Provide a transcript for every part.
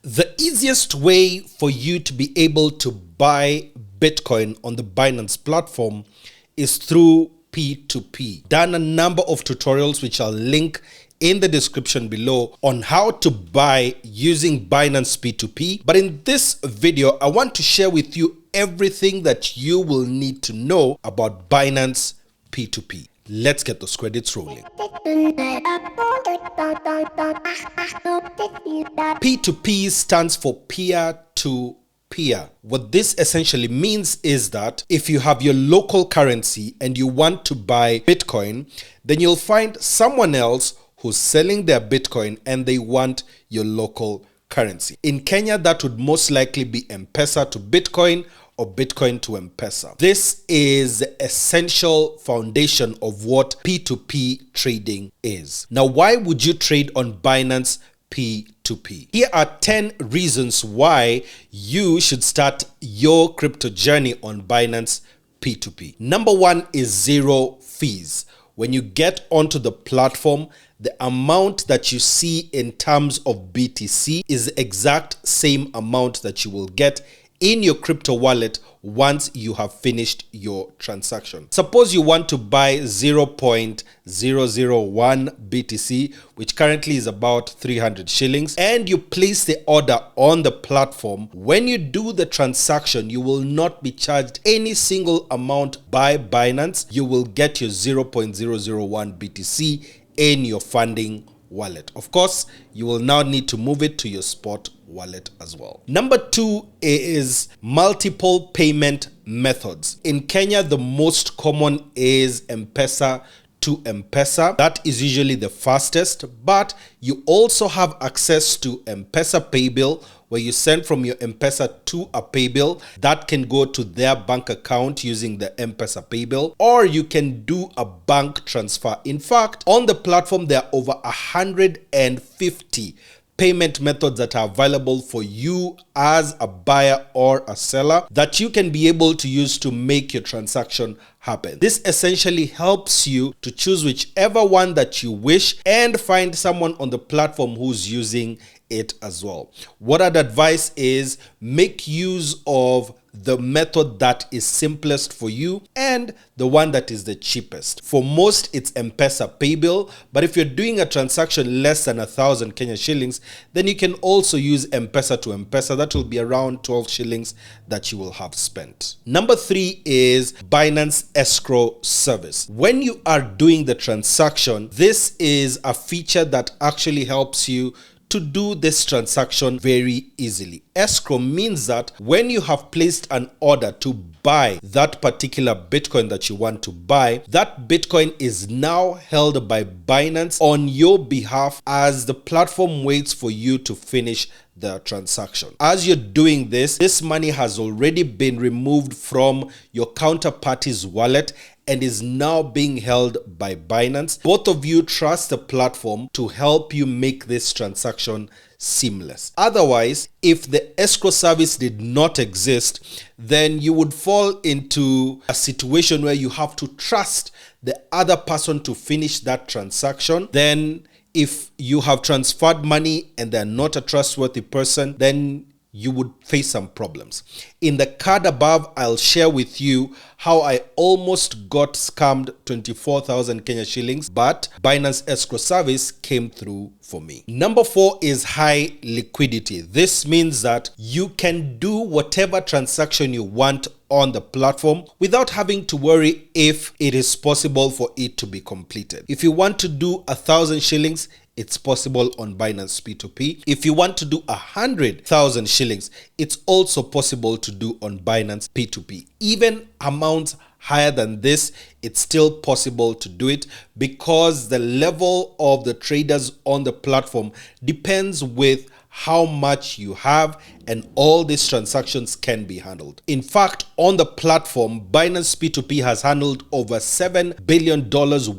The easiest way for you to be able to buy Bitcoin on the Binance platform is through P2P. Done a number of tutorials which I'll link in the description below on how to buy using Binance P2P. But in this video, I want to share with you everything that you will need to know about Binance P2P. Let's get those credits rolling. P2P stands for peer-to-peer. What this essentially means is that if you have your local currency and you want to buy Bitcoin, then you'll find someone else who's selling their Bitcoin and they want your local currency. In Kenya, that would most likely be MPESA to Bitcoin or Bitcoin to MPESA. This is the essential foundation of what P2P trading is. Now, why would you trade on Binance P2P? Here are 10 reasons why you should start your crypto journey on Binance P2P. Number one is zero fees. When you get onto the platform, the amount that you see in terms of BTC is the exact same amount that you will get in your crypto wallet once you have finished your transaction. Suppose you want to buy 0.001 BTC, which currently is about 300 shillings, and you place the order on the platform. When you do the transaction, you will not be charged any single amount by Binance. You will get your 0.001 BTC in your funding wallet. Of course, you will now need to move it to your spot wallet as well. Number two is multiple payment methods. In Kenya, the most common is MPESA to MPESA. That is usually the fastest, but you also have access to MPESA Pay Bill, where you send from your MPESA to a pay bill that can go to their bank account using the MPESA Pay Bill, or you can do a bank transfer. In fact, on the platform, there are over 150 payment methods that are available for you as a buyer or a seller that you can be able to use to make your transaction happen. This essentially helps you to choose whichever one that you wish and find someone on the platform who's using it as well. What I'd advise is make use of the method that is simplest for you and the one that is the cheapest. For most, it's MPESA Pay Bill, but if you're doing a transaction less than 1,000 Kenya shillings, then you can also use MPESA to MPESA. That will be around 12 shillings that you will have spent. Number three is Binance Escrow Service. When you are doing the transaction, this is a feature that actually helps you to do this transaction very easily. Escrow means that when you have placed an order to buy that particular Bitcoin that you want to buy, that Bitcoin is now held by Binance on your behalf as the platform waits for you to finish the transaction. As you're doing this, this money has already been removed from your counterparty's wallet and is now being held by Binance. Both of you trust the platform to help you make this transaction seamless. Otherwise, if the escrow service did not exist, then you would fall into a situation where you have to trust the other person to finish that transaction. Then if you have transferred money and they're not a trustworthy person, then you would face some problems. In the card above, I'll share with you how I almost got scammed 24,000 Kenya shillings, but Binance Escrow Service came through for me. Number four is high liquidity. This means that you can do whatever transaction you want on the platform without having to worry if it is possible for it to be completed. If you want to do 1,000 shillings, it's possible on Binance P2P. If you want to do 100,000 shillings, it's also possible to do on Binance P2P. Even amounts higher than this, it's still possible to do it because the level of the traders on the platform depends with how much you have, and all these transactions can be handled. In fact, on the platform, Binance P2P has handled over $7 billion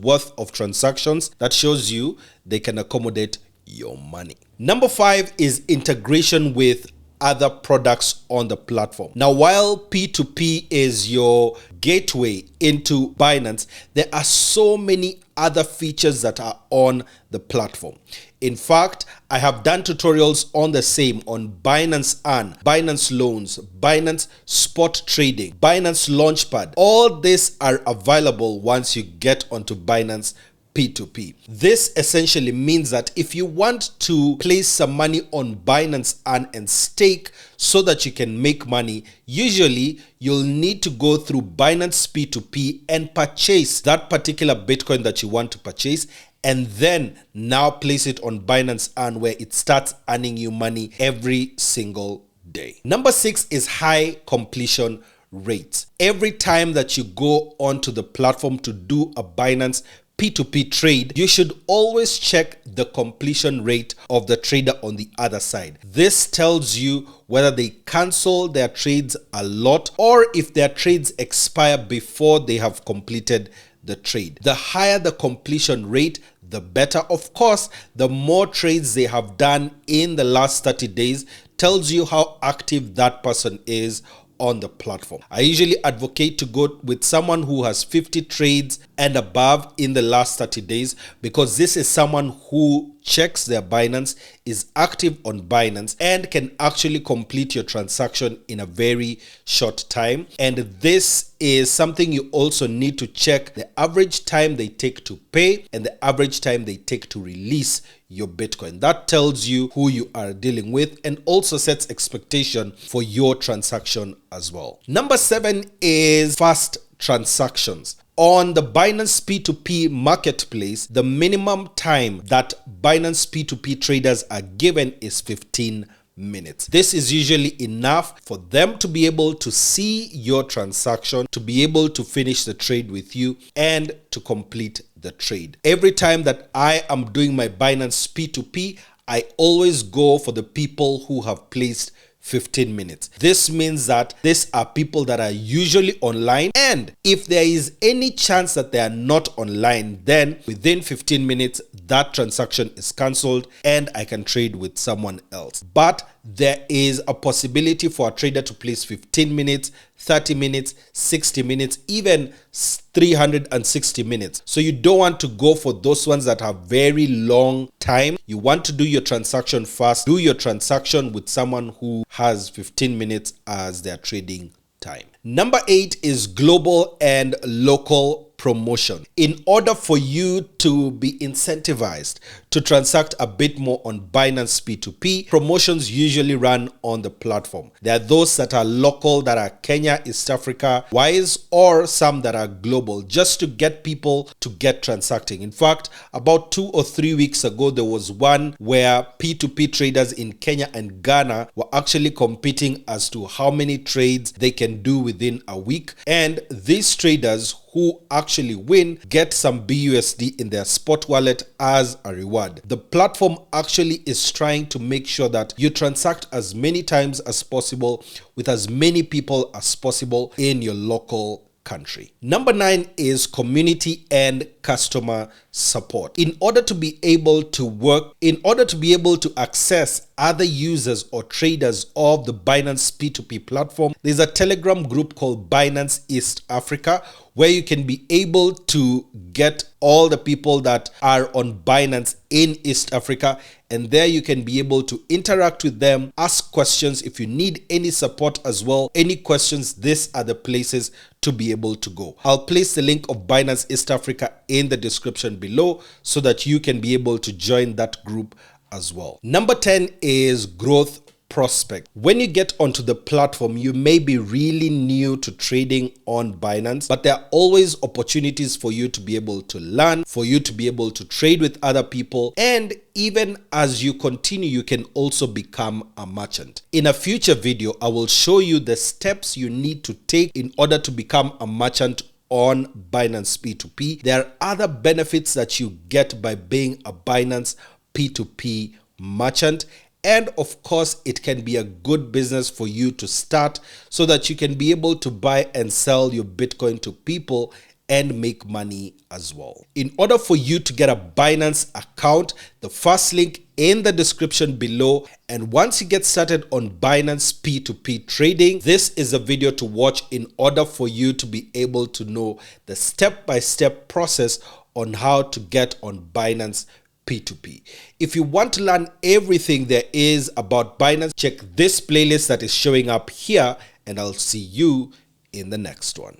worth of transactions. That shows you they can accommodate your money. Number five is integration with other products on the platform. Now, while P2P is your gateway into Binance, there are so many other features that are on the platform. In fact, I have done tutorials on the same on Binance Earn, Binance Loans, Binance Spot Trading, Binance Launchpad. All these are available once you get onto Binance P2P. This essentially means that if you want to place some money on Binance Earn and stake so that you can make money, usually you'll need to go through Binance P2P and purchase that particular Bitcoin that you want to purchase, and then now place it on Binance Earn, where it starts earning you money every single day. Number 6 is high completion rates. Every time that you go onto the platform to do a Binance P2P trade, you should always check the completion rate of the trader on the other side. This tells you whether they cancel their trades a lot or if their trades expire before they have completed the trade. The higher the completion rate, the better. Of course, the more trades they have done in the last 30 days tells you how active that person is on the platform. I usually advocate to go with someone who has 50 trades and above in the last 30 days, because this is someone who checks their Binance, is active on Binance, and can actually complete your transaction in a very short time. And this is something you also need to check: the average time they take to pay and the average time they take to release your Bitcoin. That tells you who you are dealing with and also sets expectation for your transaction as well. Number 7 is fast transactions. On the Binance P2P marketplace, the minimum time that Binance P2P traders are given is 15 minutes. This is usually enough for them to be able to see your transaction, to be able to finish the trade with you, and to complete the trade. Every time that I am doing my Binance P2P, I always go for the people who have placed 15 minutes. This means that these are people that are usually online, and if there is any chance that they are not online, then within 15 minutes that transaction is cancelled and I can trade with someone else. But there is a possibility for a trader to place 15 minutes, 30 minutes, 60 minutes, even 360 minutes. So you don't want to go for those ones that have very long time. You want to do your transaction fast. Do your transaction with someone who has 15 minutes as their trading time. Number 8 is global and local promotion. In order for you to be incentivized to transact a bit more on Binance P2P, promotions usually run on the platform. There are those that are local, that are Kenya, East Africa wise, or some that are global, just to get people to get transacting. In fact, about 2 or 3 weeks ago, there was one where P2P traders in Kenya and Ghana were actually competing as to how many trades they can do within a week. And these traders who actually win get some BUSD in their spot wallet as a reward. The platform actually is trying to make sure that you transact as many times as possible with as many people as possible in your local country. Number 9 is community and customer support. In order to be able to work, in order to be able to access other users or traders of the Binance P2P platform, there's a Telegram group called Binance East Africa, where you can be able to get all the people that are on Binance in East Africa, and there you can be able to interact with them, ask questions. If you need any support as well, any questions, these are the places to be able to go. I'll place the link of Binance East Africa in the description below so that you can be able to join that group as well. Number 10 is growth prospect. When you get onto the platform, you may be really new to trading on Binance, but there are always opportunities for you to be able to learn, for you to be able to trade with other people, and even as you continue, you can also become a merchant. In a future video, I will show you the steps you need to take in order to become a merchant on Binance P2P. There are other benefits that you get by being a Binance P2P merchant. And of course, it can be a good business for you to start so that you can be able to buy and sell your Bitcoin to people and make money as well. In order for you to get a Binance account, the first link in the description below. And once you get started on Binance P2P trading, this is a video to watch in order for you to be able to know the step-by-step process on how to get on Binance P2P. If you want to learn everything there is about Binance, check this playlist that is showing up here, and I'll see you in the next one.